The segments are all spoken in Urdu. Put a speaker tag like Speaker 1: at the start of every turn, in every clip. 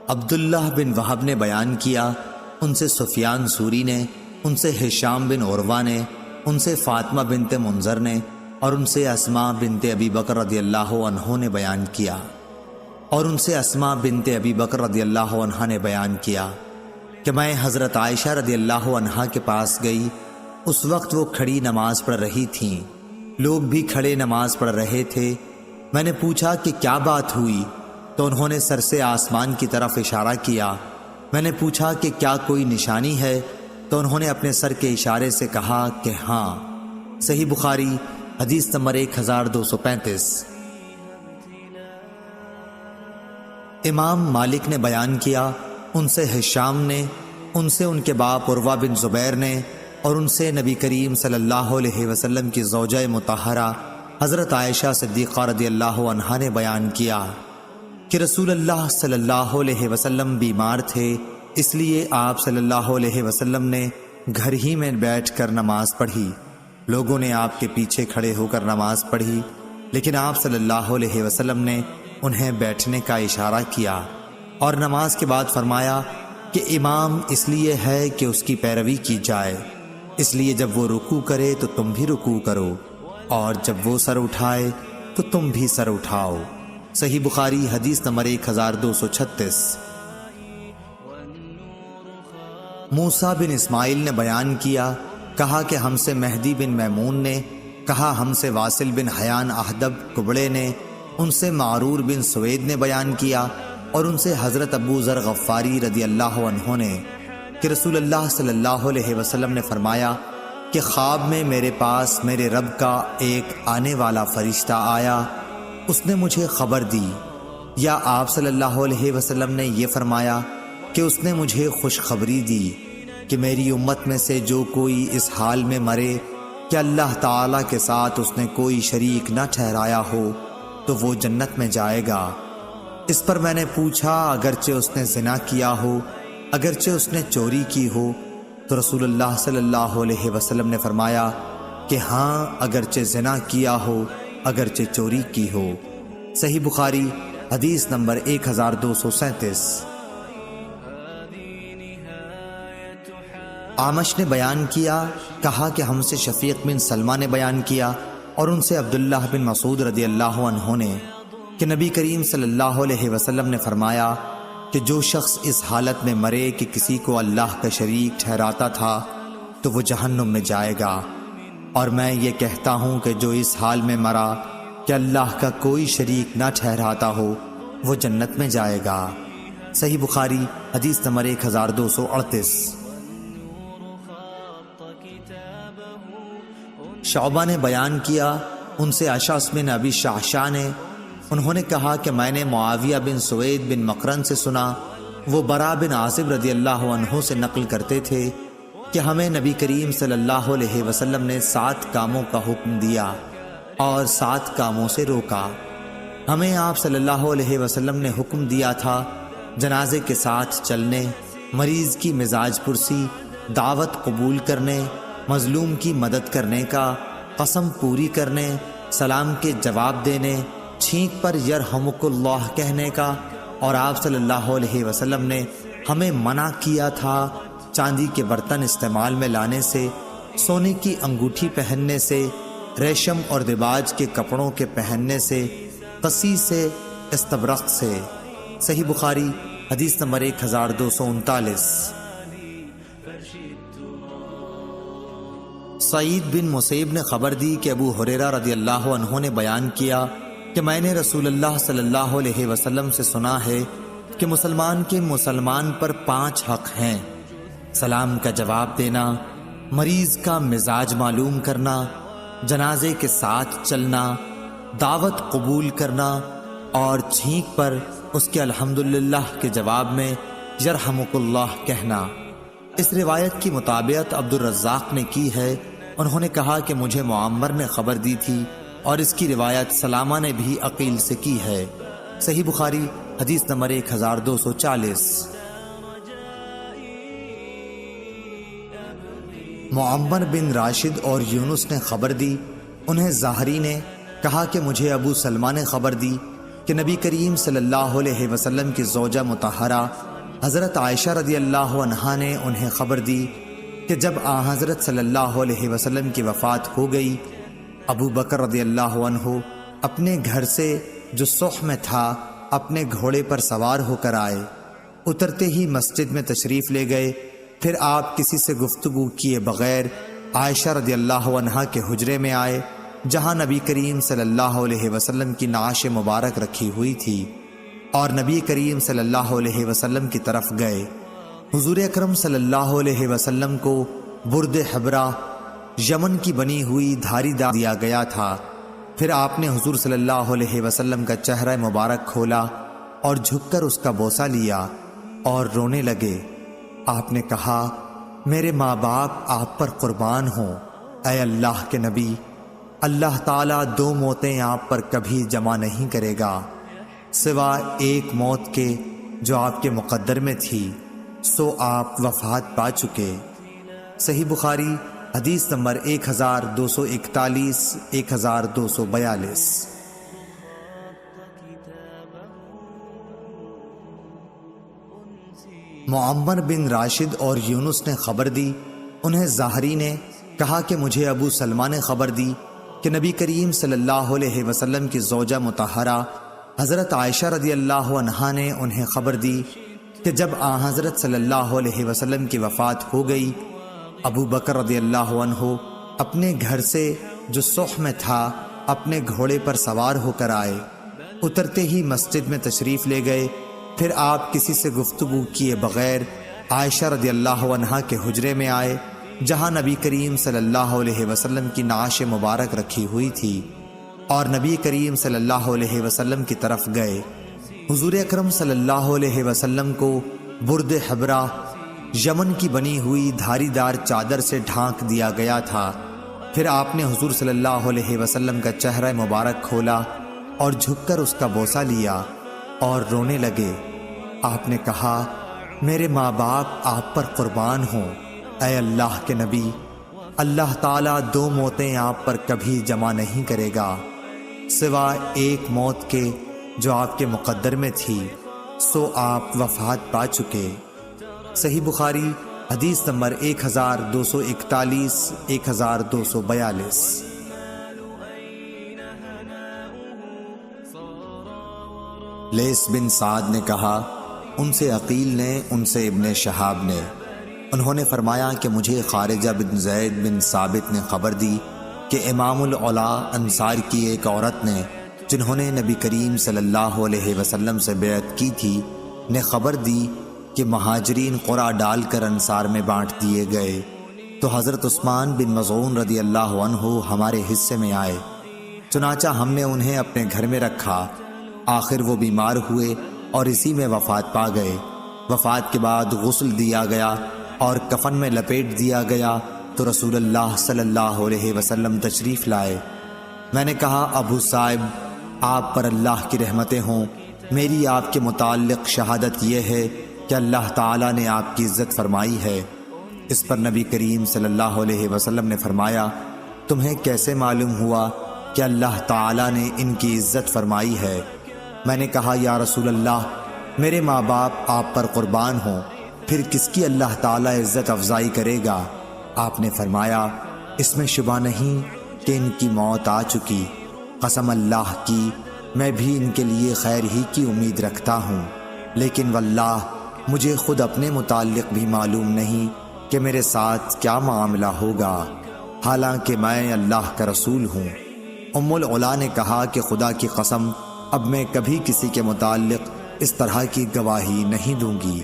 Speaker 1: عبداللہ بن وہب نے بیان کیا، ان سے سفیان سوری نے، ان سے ہشام بن عروہ نے، ان سے فاطمہ بنت منذر نے، اور ان سے اسماء بنت ابی بکر رضی اللہ عنہ نے بیان کیا، نے بیان کیا کہ میں حضرت عائشہ رضی اللہ عنہا کے پاس گئی۔ اس وقت وہ کھڑی نماز پڑھ رہی تھیں، لوگ بھی کھڑے نماز پڑھ رہے تھے۔ میں نے پوچھا کہ کیا بات ہوئی، تو انہوں نے سر سے آسمان کی طرف اشارہ کیا۔ میں نے پوچھا کہ کیا کوئی نشانی ہے، تو انہوں نے اپنے سر کے اشارے سے کہا کہ ہاں۔ صحیح بخاری حدیث نمبر 1235۔ امام مالک نے بیان کیا، ان سے ہشام نے، ان سے ان کے باپ عروہ بن زبیر نے، اور ان سے نبی کریم صلی اللہ علیہ وسلم کی زوجہ مطہرہ حضرت عائشہ صدیقہ رضی اللہ عنہا نے بیان کیا کہ رسول اللہ صلی اللہ علیہ وسلم بیمار تھے، اس لیے آپ صلی اللہ علیہ وسلم نے گھر ہی میں بیٹھ کر نماز پڑھی۔ لوگوں نے آپ کے پیچھے کھڑے ہو کر نماز پڑھی، لیکن آپ صلی اللہ علیہ وسلم نے انہیں بیٹھنے کا اشارہ کیا اور نماز کے بعد فرمایا کہ امام اس لیے ہے کہ اس کی پیروی کی جائے، اس لیے جب وہ رکوع کرے تو تم بھی رکوع کرو، اور جب وہ سر اٹھائے تو تم بھی سر اٹھاؤ۔ صحیح بخاری حدیث نمبر 1236۔ موسیٰ بن اسماعیل نے بیان کیا، کہا کہ ہم سے مہدی بن میمون نے، کہا ہم سے واصل بن حیان احدب کبڑے نے، ان سے معرور بن سوید نے بیان کیا، اور ان سے حضرت ابو ذر غفاری رضی اللہ عنہ نے کہ رسول اللہ صلی اللہ علیہ وسلم نے فرمایا کہ خواب میں میرے پاس میرے رب کا ایک آنے والا فرشتہ آیا، اس نے مجھے خبر دی، یا آپ صلی اللہ علیہ وسلم نے یہ فرمایا کہ اس نے مجھے خوشخبری دی کہ میری امت میں سے جو کوئی اس حال میں مرے کہ اللہ تعالیٰ کے ساتھ اس نے کوئی شریک نہ ٹھہرایا ہو تو وہ جنت میں جائے گا۔ اس پر میں نے پوچھا اگرچہ اس نے زنا کیا ہو، اگرچہ اس نے چوری کی ہو، تو رسول اللہ صلی اللہ علیہ وسلم نے فرمایا کہ ہاں، اگرچہ زنا کیا ہو، اگرچہ چوری کی ہو۔ صحیح بخاری حدیث نمبر 1237۔ اعمش نے بیان کیا، کہا کہ ہم سے شفیق بن سلمہ نے بیان کیا، اور ان سے عبداللہ بن مسعود رضی اللہ عنہ نے کہ نبی کریم صلی اللہ علیہ وسلم نے فرمایا کہ جو شخص اس حالت میں مرے کہ کسی کو اللہ کا شریک ٹھہراتا تھا تو وہ جہنم میں جائے گا، اور میں یہ کہتا ہوں کہ جو اس حال میں مرا کہ اللہ کا کوئی شریک نہ ٹھہراتا ہو وہ جنت میں جائے گا۔ صحیح بخاری حدیث نمبر 1238۔ شعبہ نے بیان کیا، ان سے اشعث بن ابی شعشع نے، انہوں نے کہا کہ میں نے معاویہ بن سوید بن مقرن سے سنا، وہ برا بن عازب رضی اللہ عنہ سے نقل کرتے تھے کہ ہمیں نبی کریم صلی اللہ علیہ وسلم نے 7 کاموں کا حکم دیا اور 7 کاموں سے روکا۔ ہمیں آپ صلی اللہ علیہ وسلم نے حکم دیا تھا جنازے کے ساتھ چلنے، مریض کی مزاج پرسی، دعوت قبول کرنے، مظلوم کی مدد کرنے کا، قسم پوری کرنے، سلام کے جواب دینے، چھینک پر یرحمک اللہ کہنے کا، اور آپ صلی اللہ علیہ وسلم نے ہمیں منع کیا تھا چاندی کے برتن استعمال میں لانے سے، سونے کی انگوٹھی پہننے سے، ریشم اور دباج کے کپڑوں کے پہننے سے، قصی سے، استبرق سے۔ صحیح بخاری حدیث نمبر 1239۔ سعید بن مسیب نے خبر دی کہ ابو ہریرہ رضی اللہ عنہ نے بیان کیا کہ میں نے رسول اللہ صلی اللہ علیہ وسلم سے سنا ہے کہ مسلمان کے مسلمان پر 5 حق ہیں: سلام کا جواب دینا، مریض کا مزاج معلوم کرنا، جنازے کے ساتھ چلنا، دعوت قبول کرنا، اور چھینک پر اس کے الحمدللہ کے جواب میں یرحمک اللہ کہنا۔ اس روایت کی مطابقت عبد الرزاق نے کی ہے، انہوں نے کہا کہ مجھے معمر نے خبر دی تھی، اور اس کی روایت سلامہ نے بھی عقیل سے کی ہے۔ صحیح بخاری حدیث نمبر 1240۔ معمر بن راشد اور یونس نے خبر دی، انہیں زہری نے کہا کہ مجھے ابو سلمہ نے خبر دی کہ نبی کریم صلی اللہ علیہ وسلم کی زوجہ مطہرہ حضرت عائشہ رضی اللہ عنہا نے انہیں خبر دی کہ جب حضرت صلی اللہ علیہ وسلم کی وفات ہو گئی، ابو بکر رضی اللہ عنہ اپنے گھر سے جو صح میں تھا اپنے گھوڑے پر سوار ہو کر آئے۔ اترتے ہی مسجد میں تشریف لے گئے، پھر آپ کسی سے گفتگو کیے بغیر عائشہ رضی اللہ عنہا کے حجرے میں آئے، جہاں نبی کریم صلی اللہ علیہ وسلم کی نعش مبارک رکھی ہوئی تھی، اور نبی کریم صلی اللہ علیہ وسلم کی طرف گئے۔ حضور اکرم صلی اللہ علیہ وسلم کو برد حبرہ یمن کی بنی ہوئی دھاری دار دیا گیا تھا۔ پھر آپ نے حضور صلی اللہ علیہ وسلم کا چہرہ مبارک کھولا اور جھک کر اس کا بوسہ لیا اور رونے لگے۔ آپ نے کہا، میرے ماں باپ آپ پر قربان ہوں، اے اللہ کے نبی، اللہ تعالیٰ 2 موتیں آپ پر کبھی جمع نہیں کرے گا سوائے ایک موت کے جو آپ کے مقدر میں تھی، سو آپ وفات پا چکے۔ صحیح بخاری حدیث نمبر 1241 1242۔ معمر بن راشد اور یونس نے خبر دی، انہیں ظاہری نے کہا کہ مجھے ابو سلمہ نے خبر دی کہ نبی کریم صلی اللہ علیہ وسلم کی زوجہ مطہرہ حضرت عائشہ رضی اللہ عنہا نے انہیں خبر دی کہ جب حضرت صلی اللہ علیہ وسلم کی وفات ہو گئی، ابو بکر رضی اللہ عنہ اپنے گھر سے جو صح میں تھا اپنے گھوڑے پر سوار ہو کر آئے۔ اترتے ہی مسجد میں تشریف لے گئے، پھر آپ کسی سے گفتگو کیے بغیر عائشہ رضی اللہ عنہا کے حجرے میں آئے، جہاں نبی کریم صلی اللہ علیہ وسلم کی نعش مبارک رکھی ہوئی تھی، اور نبی کریم صلی اللہ علیہ وسلم کی طرف گئے۔ حضور اکرم صلی اللہ علیہ وسلم کو برد حبرہ یمن کی بنی ہوئی دھاری دار چادر سے ڈھانک دیا گیا تھا۔ پھر آپ نے حضور صلی اللہ علیہ وسلم کا چہرہ مبارک کھولا اور جھک کر اس کا بوسہ لیا اور رونے لگے۔ آپ نے کہا، میرے ماں باپ آپ پر قربان ہوں، اے اللہ کے نبی، اللہ تعالیٰ 2 موتیں آپ پر کبھی جمع نہیں کرے گا سوائے ایک موت کے جو آپ کے مقدر میں تھی، سو آپ وفات پا چکے۔ صحیح بخاری حدیث نمبر 1241 1242۔ لیث بن سعد نے کہا، ان سے عقیل نے، ان سے ابن شہاب نے، انہوں نے فرمایا کہ مجھے خارجہ بن زید بن ثابت نے خبر دی کہ امام العلا انصار کی ایک عورت نے، جنہوں نے نبی کریم صلی اللہ علیہ وسلم سے بیعت کی تھی، نے خبر دی کہ مہاجرین قرعہ ڈال کر انصار میں بانٹ دیے گئے، تو حضرت عثمان بن مظعون رضی اللہ عنہ ہمارے حصے میں آئے، چنانچہ ہم نے انہیں اپنے گھر میں رکھا۔ آخر وہ بیمار ہوئے اور اسی میں وفات پا گئے۔ وفات کے بعد غسل دیا گیا اور کفن میں لپیٹ دیا گیا تو رسول اللہ صلی اللہ علیہ وسلم تشریف لائے۔ میں نے کہا، ابو صاحب، آپ پر اللہ کی رحمتیں ہوں، میری آپ کے متعلق شہادت یہ ہے کہ اللہ تعالیٰ نے آپ کی عزت فرمائی ہے۔ اس پر نبی کریم صلی اللہ علیہ وسلم نے فرمایا، تمہیں کیسے معلوم ہوا کہ اللہ تعالیٰ نے ان کی عزت فرمائی ہے؟ میں نے کہا، یا رسول اللہ، میرے ماں باپ آپ پر قربان ہوں، پھر کس کی اللہ تعالیٰ عزت افزائی کرے گا؟ آپ نے فرمایا، اس میں شبہ نہیں کہ ان کی موت آ چکی، قسم اللہ کی میں بھی ان کے لیے خیر ہی کی امید رکھتا ہوں، لیکن واللہ مجھے خود اپنے متعلق بھی معلوم نہیں کہ میرے ساتھ کیا معاملہ ہوگا، حالانکہ میں اللہ کا رسول ہوں۔ ام العلا نے کہا کہ خدا کی قسم، اب میں کبھی کسی کے متعلق اس طرح کی گواہی نہیں دوں گی۔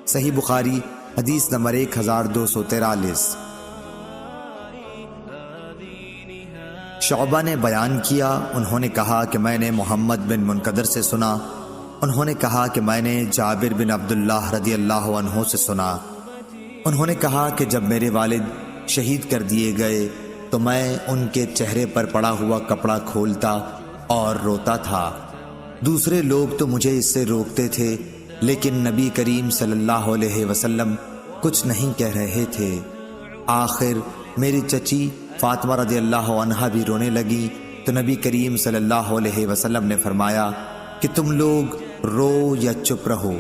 Speaker 1: صحیح بخاری حدیث نمبر 1243۔ شعبہ نے بیان کیا، انہوں نے کہا کہ میں نے محمد بن منقدر سے سنا، انہوں نے کہا کہ میں نے جابر بن عبداللہ رضی اللہ عنہ سے سنا، انہوں نے کہا کہ جب میرے والد شہید کر دیے گئے تو میں ان کے چہرے پر پڑا ہوا کپڑا کھولتا اور روتا تھا۔ دوسرے لوگ تو مجھے اس سے روکتے تھے، لیکن نبی کریم صلی اللہ علیہ وسلم کچھ نہیں کہہ رہے تھے۔ آخر میری چچی فاطمہ رضی اللہ عنہا بھی رونے لگی تو نبی کریم صلی اللہ علیہ وسلم نے فرمایا کہ کہ تم لوگ رو یا چپ رہو،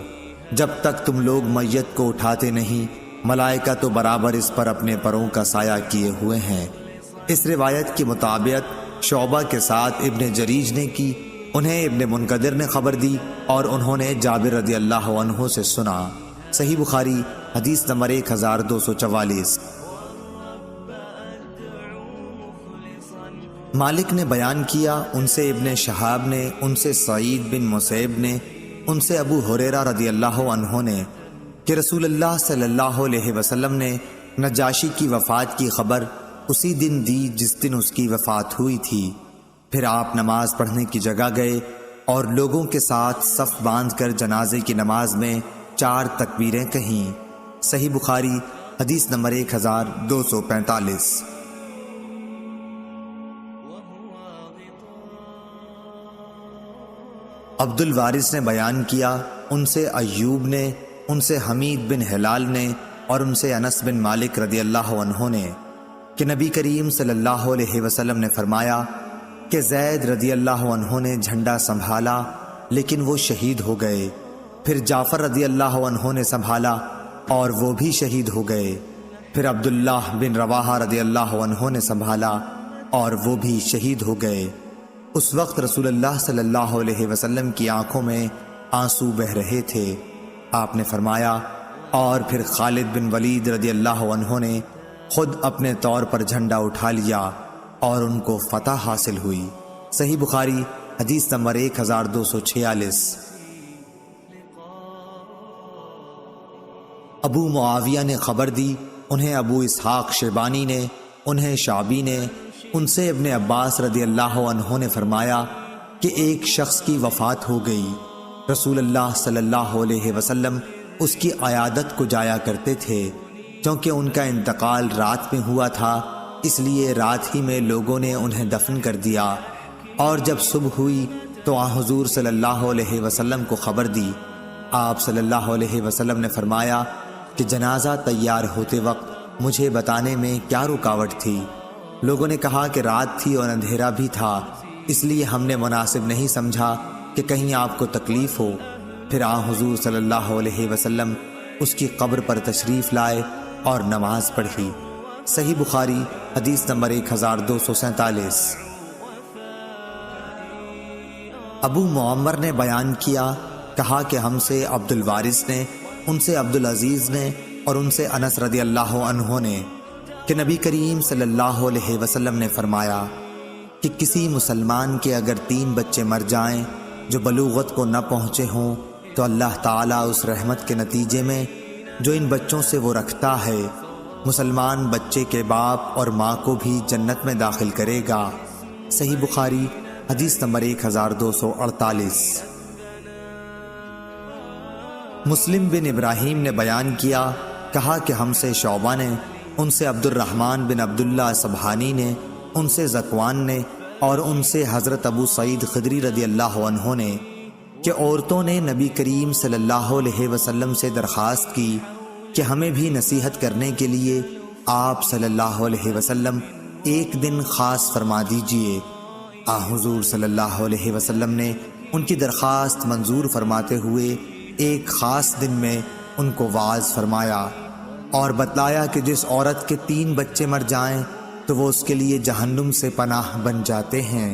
Speaker 1: جب تک تم لوگ میت کو اٹھاتے نہیں، ملائکہ تو برابر اس پر اپنے پروں کا سایہ کیے ہوئے ہیں۔ اس روایت کی مطابقت شعبہ کے ساتھ ابن جریج نے کی، انہیں ابن منقدر نے خبر دی اور انہوں نے جابر رضی اللہ عنہ سے سنا۔ صحیح بخاری حدیث نمبر 1244۔ مالک نے بیان کیا، ان سے ابن شہاب نے، ان سے سعید بن مسیب نے، ان سے ابو ہریرہ رضی اللہ عنہ نے کہ رسول اللہ صلی اللہ علیہ وسلم نے نجاشی کی وفات کی خبر اسی دن دی جس دن اس کی وفات ہوئی تھی۔ پھر آپ نماز پڑھنے کی جگہ گئے اور لوگوں کے ساتھ صف باندھ کر جنازے کی نماز میں 4 تکبیریں کہیں۔ صحیح بخاری حدیث نمبر 1245۔ عبد الوارث نے بیان کیا، ان سے ایوب نے، ان سے حمید بن ہلال نے اور ان سے انس بن مالک رضی اللہ عنہ نے کہ نبی کریم صلی اللہ علیہ وسلم نے فرمایا کہ زید رضی اللہ عنہ نے جھنڈا سنبھالا لیکن وہ شہید ہو گئے، پھر جعفر رضی اللہ عنہ نے سنبھالا اور وہ بھی شہید ہو گئے، پھر عبداللہ بن رواحہ رضی اللہ عنہ نے سنبھالا اور وہ بھی شہید ہو گئے۔ اس وقت رسول اللہ صلی اللہ علیہ وسلم کی آنکھوں میں آنسو بہہ رہے تھے۔ آپ نے فرمایا، اور پھر خالد بن ولید رضی اللہ عنہ نے خود اپنے طور پر جھنڈا اٹھا لیا اور ان کو فتح حاصل ہوئی۔ صحیح بخاری حدیث نمبر 1246۔ ابو معاویہ نے خبر دی، انہیں ابو اسحاق شیبانی نے، انہیں شعبی نے، ان سے ابن عباس رضی اللہ عنہ نے فرمایا کہ ایک شخص کی وفات ہو گئی، رسول اللہ صلی اللہ علیہ وسلم اس کی عیادت کو جایا کرتے تھے، کیونکہ ان کا انتقال رات میں ہوا تھا، اس لیے رات ہی میں لوگوں نے انہیں دفن کر دیا، اور جب صبح ہوئی تو حضور صلی اللہ علیہ وسلم کو خبر دی۔ آپ صلی اللہ علیہ وسلم نے فرمایا کہ جنازہ تیار ہوتے وقت مجھے بتانے میں کیا رکاوٹ تھی؟ لوگوں نے کہا کہ رات تھی اور اندھیرا بھی تھا، اس لیے ہم نے مناسب نہیں سمجھا کہ کہیں آپ کو تکلیف ہو۔ پھر حضور صلی اللہ علیہ وسلم اس کی قبر پر تشریف لائے اور نماز پڑھی۔ صحیح بخاری حدیث نمبر 1247۔ ابو معمر نے بیان کیا، کہا کہ ہم سے عبد الوارث نے، ان سے عبد العزیز نے اور ان سے انس رضی اللہ عنہ نے کہ نبی کریم صلی اللہ علیہ وسلم نے فرمایا کہ کسی مسلمان کے اگر 3 بچے مر جائیں جو بلوغت کو نہ پہنچے ہوں تو اللہ تعالیٰ اس رحمت کے نتیجے میں جو ان بچوں سے وہ رکھتا ہے، مسلمان بچے کے باپ اور ماں کو بھی جنت میں داخل کرے گا۔ صحیح بخاری حدیث نمبر 1248۔ مسلم بن ابراہیم نے بیان کیا، کہا کہ ہم سے شعبہ نے، ان سے عبد الرحمن بن عبداللہ سبحانی نے، ان سے ذکوان نے اور ان سے حضرت ابو سعید خدری رضی اللہ عنہ نے کہ عورتوں نے نبی کریم صلی اللہ علیہ وسلم سے درخواست کی کہ ہمیں بھی نصیحت کرنے کے لیے آپ صلی اللہ علیہ وسلم ایک دن خاص فرما دیجئے۔ حضور صلی اللہ علیہ وسلم نے ان کی درخواست منظور فرماتے ہوئے ایک خاص دن میں ان کو واعظ فرمایا اور بتلایا کہ جس عورت کے 3 بچے مر جائیں تو وہ اس کے لیے جہنم سے پناہ بن جاتے ہیں۔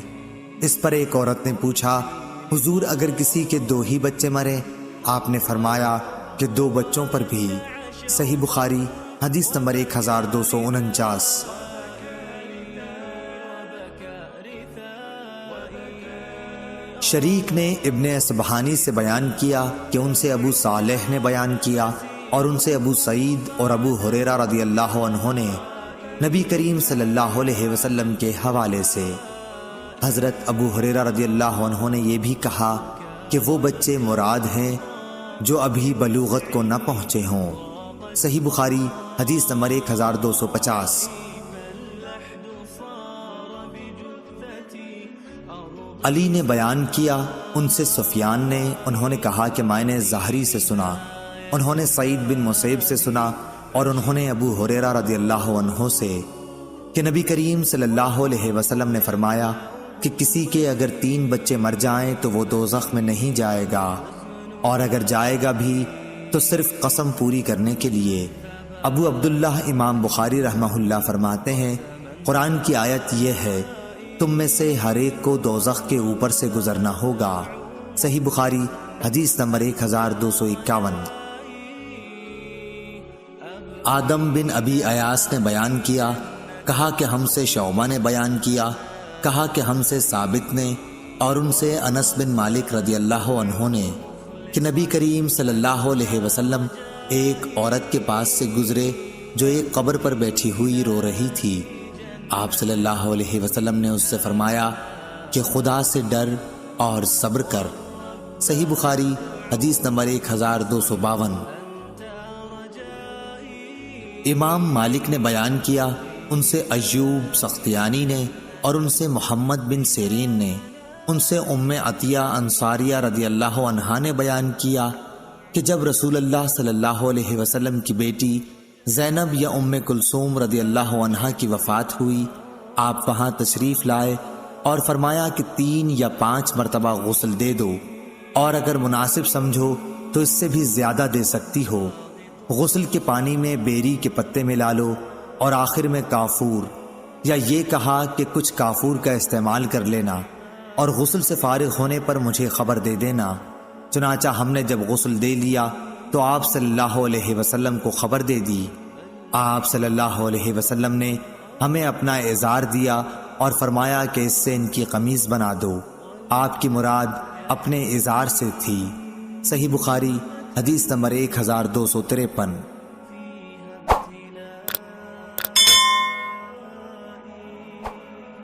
Speaker 1: اس پر ایک عورت نے پوچھا، حضور اگر کسی کے 2 ہی بچے مرے؟ آپ نے فرمایا کہ 2 بچوں پر بھی۔ صحیح بخاری حدیث نمبر 1249۔ شریک نے ابن سبحانی سے بیان کیا کہ ان سے ابو صالح نے بیان کیا اور ان سے ابو سعید اور ابو ہریرہ رضی اللہ عنہ نے نبی کریم صلی اللہ علیہ وسلم کے حوالے سے۔ حضرت ابو ہریرہ رضی اللہ عنہ نے یہ بھی کہا کہ وہ بچے مراد ہیں جو ابھی بلوغت کو نہ پہنچے ہوں۔ صحیح بخاری حدیث نمبر 1250۔ علی نے بیان کیا، ان سے سفیان نے، انہوں نے کہا کہ میں نے زہری سے سنا، انہوں نے سعید بن مسیب سے سنا اور انہوں نے ابو ہریرہ رضی اللہ عنہ سے کہ نبی کریم صلی اللہ علیہ وسلم نے فرمایا کہ کسی کے اگر 3 بچے مر جائیں تو وہ دوزخ میں نہیں جائے گا، اور اگر جائے گا بھی تو صرف قسم پوری کرنے کے لیے۔ ابو عبداللہ امام بخاری رحمہ اللہ فرماتے ہیں، قرآن کی آیت یہ ہے، تم میں سے ہر ایک کو دوزخ کے اوپر سے گزرنا ہوگا۔ صحیح بخاری حدیث نمبر 1251۔ آدم بن ابی ایاس نے بیان کیا، کہا کہ ہم سے شعبہ نے بیان کیا، کہا کہ ہم سے ثابت نے، اور ان سے انس بن مالک رضی اللہ عنہ نے، کہ نبی کریم صلی اللہ علیہ وسلم ایک عورت کے پاس سے گزرے جو ایک قبر پر بیٹھی ہوئی رو رہی تھی۔ آپ صلی اللہ علیہ وسلم نے اس سے فرمایا کہ خدا سے ڈر اور صبر کر۔ صحیح بخاری حدیث نمبر 1252۔ امام مالک نے بیان کیا، ان سے ایوب سختیانی نے، اور ان سے محمد بن سیرین نے، ان سے ام عطیہ انصاریہ رضی اللہ عنہا نے بیان کیا کہ جب رسول اللہ صلی اللہ علیہ وسلم کی بیٹی زینب یا ام کلثوم رضی اللہ عنہا کی وفات ہوئی، آپ وہاں تشریف لائے اور فرمایا کہ 3 یا 5 مرتبہ غسل دے دو، اور اگر مناسب سمجھو تو اس سے بھی زیادہ دے سکتی ہو۔ غسل کے پانی میں بیری کے پتے ملا لو، اور آخر میں کافور، یا یہ کہا کہ کچھ کافور کا استعمال کر لینا، اور غسل سے فارغ ہونے پر مجھے خبر دے دینا۔ چنانچہ ہم نے جب غسل دے لیا تو آپ صلی اللہ علیہ وسلم کو خبر دے دی۔ آپ صلی اللہ علیہ وسلم نے ہمیں اپنا ازار دیا اور فرمایا کہ اس سے ان کی قمیض بنا دو۔ آپ کی مراد اپنے ازار سے تھی۔ صحیح بخاری حدیث نمبر 1253۔